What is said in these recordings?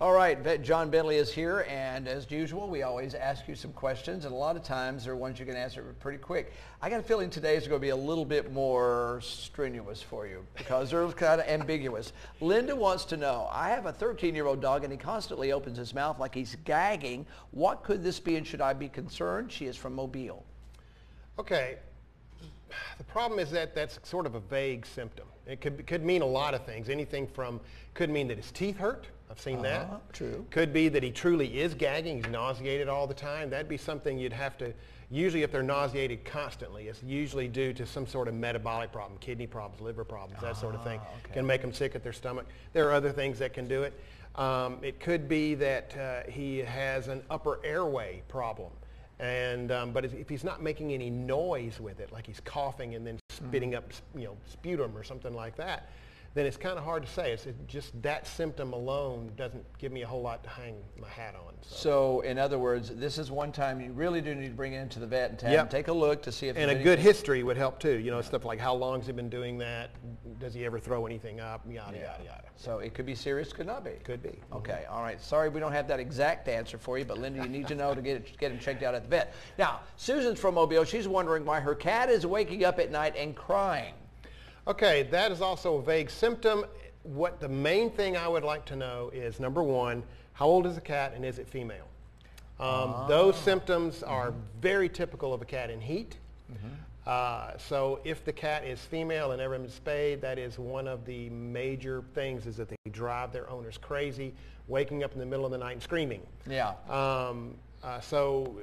All right, Vet John Bentley is here, and as usual, we always ask you some questions, and a lot of times they're ones you can answer pretty quick. I got a feeling today is going to be a little bit more strenuous for you because they're kind of ambiguous. Linda wants to know, I have a 13-year-old dog, and he constantly opens his mouth like he's gagging. What could this be, and should I be concerned? She is from Mobile. Okay. The problem is that that's sort of a vague symptom. It could mean a lot of things. Anything from, could mean that his teeth hurt. I've seen that. True. Could be that he truly is gagging. He's nauseated all the time. That'd be something you'd have to, usually if they're nauseated constantly, it's usually due to some sort of metabolic problem, kidney problems, liver problems, that sort of thing. Okay. Can make them sick at their stomach. There are other things that can do it. It could be that he has an upper airway problem. And but if he's not making any noise with it, like he's coughing and then spitting up, sputum or something like that, then it's kind of hard to say. It's just that symptom alone doesn't give me a whole lot to hang my hat on. So in other words, this is one time you really do need to bring it into the vet and have him take a look to see if and a good history would help too. Stuff like how long has he been doing that? Does he ever throw anything up? Yada, yada, yada. So it could be serious, could not be. Could be. Okay, all right. Sorry we don't have that exact answer for you, but Linda, you need to know to get him checked out at the vet. Now, Susan's from Mobile. She's wondering why her cat is waking up at night and crying. Okay, that is also a vague symptom. What the main thing I would like to know is, number one, how old is the cat and is it female? Those symptoms are very typical of a cat in heat. So if the cat is female and ever been spayed, that is one of the major things, is that they drive their owners crazy, waking up in the middle of the night and screaming. Yeah. So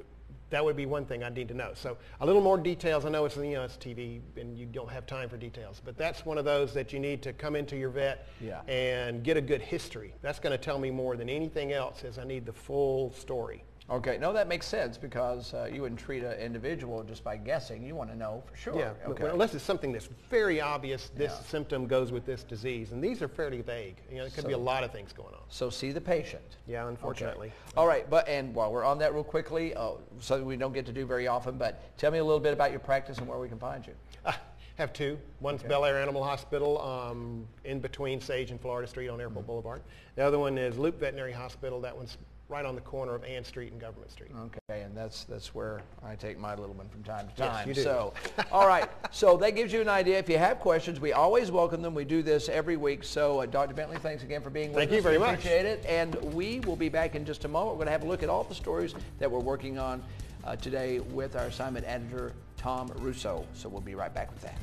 that would be one thing I need to know. So a little more details. I know it's it's TV and you don't have time for details, but that's one of those that you need to come into your vet and get a good history. That's going to tell me more than anything else, is I need the full story. Okay, no, that makes sense because you wouldn't treat an individual just by guessing. You want to know for sure. Yeah, okay. Unless it's something that's very obvious, this symptom goes with this disease, and these are fairly vague. There could be a lot of things going on. So see the patient. Yeah, unfortunately. Okay. All right, and while we're on that real quickly, something we don't get to do very often, but tell me a little bit about your practice and where we can find you. Have two. One's Bel Air Animal Hospital in between Sage and Florida Street on Airport Boulevard. The other one is Loop Veterinary Hospital. That one's right on the corner of Ann Street and Government Street. Okay, and that's where I take my little one from time to time. Yes, you do. So, all right, so that gives you an idea. If you have questions, we always welcome them. We do this every week. So, Dr. Bentley, thanks again for being with us. Thank you very much. Appreciate it. And we will be back in just a moment. We're going to have a look at all the stories that we're working on today with our assignment editor, Tom Russo. So we'll be right back with that.